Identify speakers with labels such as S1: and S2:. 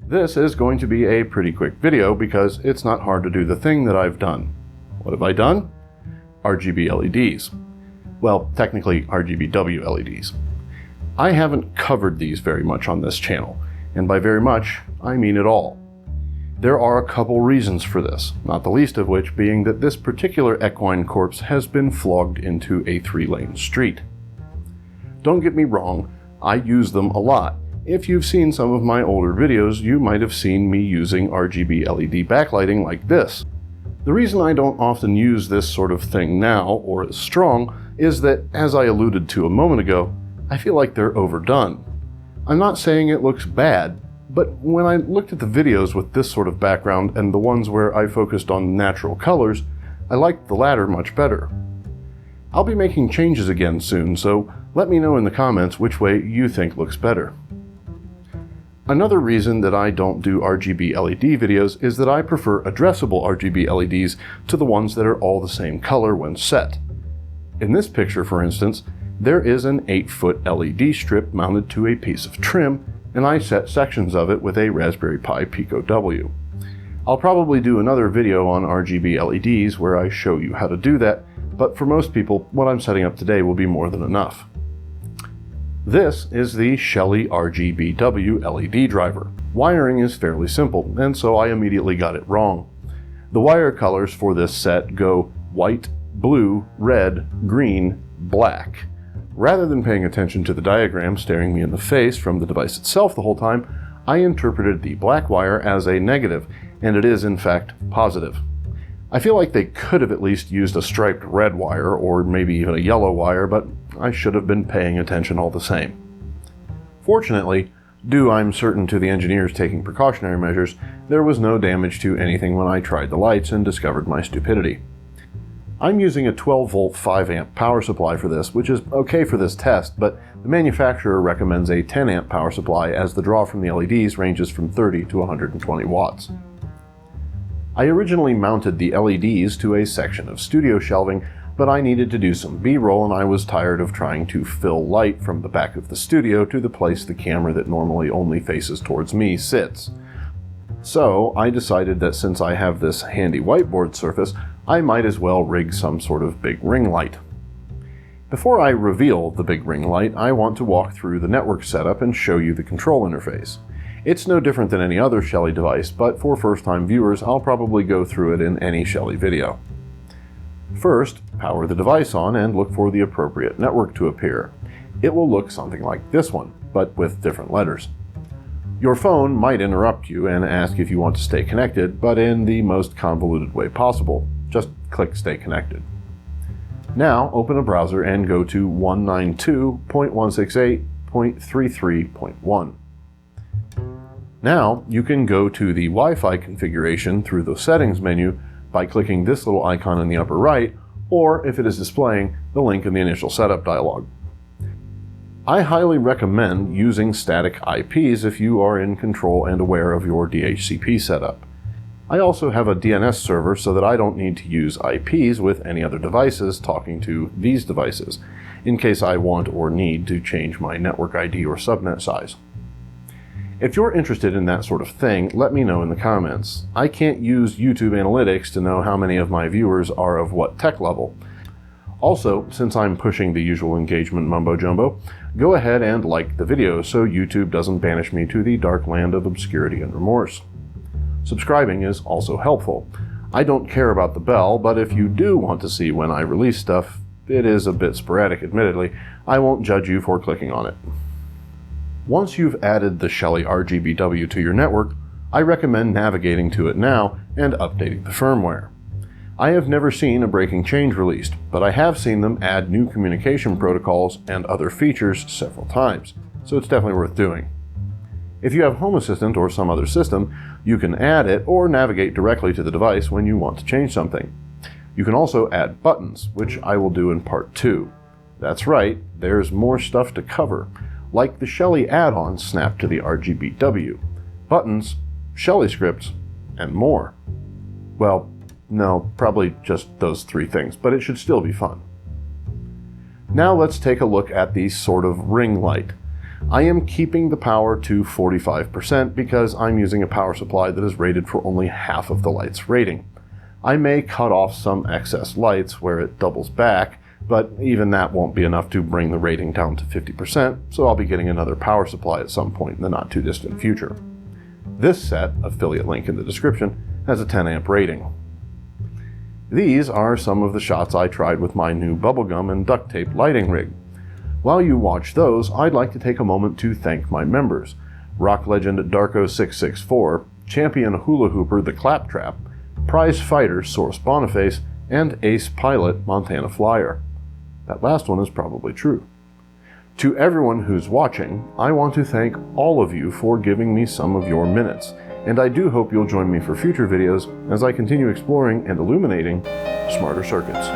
S1: This is going to be a pretty quick video because it's not hard to do the thing that I've done. What have I done? RGB LEDs. Well, technically RGBW LEDs. I haven't covered these very much on this channel, and by very much, I mean it all. There are a couple reasons for this, not the least of which being that this particular equine corpse has been flogged into a 3-lane street. Don't get me wrong, I use them a lot. If you've seen some of my older videos, you might have seen me using RGB LED backlighting like this. The reason I don't often use this sort of thing now, or as strong, is that, as I alluded to a moment ago, I feel like they're overdone. I'm not saying it looks bad, but when I looked at the videos with this sort of background and the ones where I focused on natural colors, I liked the latter much better. I'll be making changes again soon, so let me know in the comments which way you think looks better. Another reason that I don't do RGB LED videos is that I prefer addressable RGB LEDs to the ones that are all the same color when set. In this picture, for instance, there is an 8-foot LED strip mounted to a piece of trim, and I set sections of it with a Raspberry Pi Pico W. I'll probably do another video on RGB LEDs where I show you how to do that, but for most people, what I'm setting up today will be more than enough. This is the Shelly RGBW LED driver. Wiring is fairly simple, and so I immediately got it wrong. The wire colors for this set go white, blue, red, green, black. Rather than paying attention to the diagram staring me in the face from the device itself the whole time, I interpreted the black wire as a negative, and it is in fact positive. I feel like they could have at least used a striped red wire, or maybe even a yellow wire, but I should have been paying attention all the same. Fortunately, due I'm certain to the engineers taking precautionary measures, there was no damage to anything when I tried the lights and discovered my stupidity. I'm using a 12-volt 5-amp power supply for this, which is okay for this test, but the manufacturer recommends a 10-amp power supply as the draw from the LEDs ranges from 30 to 120 watts. I originally mounted the LEDs to a section of studio shelving, but I needed to do some B-roll and I was tired of trying to fill light from the back of the studio to the place the camera that normally only faces towards me sits. So I decided that since I have this handy whiteboard surface, I might as well rig some sort of big ring light. Before I reveal the big ring light, I want to walk through the network setup and show you the control interface. It's no different than any other Shelly device, but for first-time viewers, I'll probably go through it in any Shelly video. First, power the device on and look for the appropriate network to appear. It will look something like this one, but with different letters. Your phone might interrupt you and ask if you want to stay connected, but in the most convoluted way possible. Just click Stay Connected. Now, open a browser and go to 192.168.33.1. Now, you can go to the Wi-Fi configuration through the Settings menu by clicking this little icon in the upper right, or if it is displaying, the link in the initial setup dialog. I highly recommend using static IPs if you are in control and aware of your DHCP setup. I also have a DNS server so that I don't need to use IPs with any other devices talking to these devices, in case I want or need to change my network ID or subnet size. If you're interested in that sort of thing, let me know in the comments. I can't use YouTube analytics to know how many of my viewers are of what tech level. Also, since I'm pushing the usual engagement mumbo-jumbo, go ahead and like the video so YouTube doesn't banish me to the dark land of obscurity and remorse. Subscribing is also helpful. I don't care about the bell, but if you do want to see when I release stuff, it is a bit sporadic admittedly, I won't judge you for clicking on it. Once you've added the Shelly RGBW to your network, I recommend navigating to it now and updating the firmware. I have never seen a breaking change released, but I have seen them add new communication protocols and other features several times, so it's definitely worth doing. If you have Home Assistant or some other system, you can add it or navigate directly to the device when you want to change something. You can also add buttons, which I will do in part 2. That's right, there's more stuff to cover, like the Shelly add-on snapped to the RGBW, buttons, Shelly scripts, and more. Well, no, probably just those 3 things, but it should still be fun. Now let's take a look at the sort of ring light. I am keeping the power to 45% because I'm using a power supply that is rated for only half of the light's rating. I may cut off some excess lights where it doubles back, but even that won't be enough to bring the rating down to 50%, so I'll be getting another power supply at some point in the not too distant future. This set, affiliate link in the description, has a 10 amp rating. These are some of the shots I tried with my new bubblegum and duct tape lighting rig. While you watch those, I'd like to take a moment to thank my members: Rock Legend Darko664, Champion Hula Hooper the Claptrap, Prize Fighter Source Boniface, and Ace Pilot Montana Flyer. That last one is probably true. To everyone who's watching, I want to thank all of you for giving me some of your minutes, and I do hope you'll join me for future videos as I continue exploring and illuminating smarter circuits.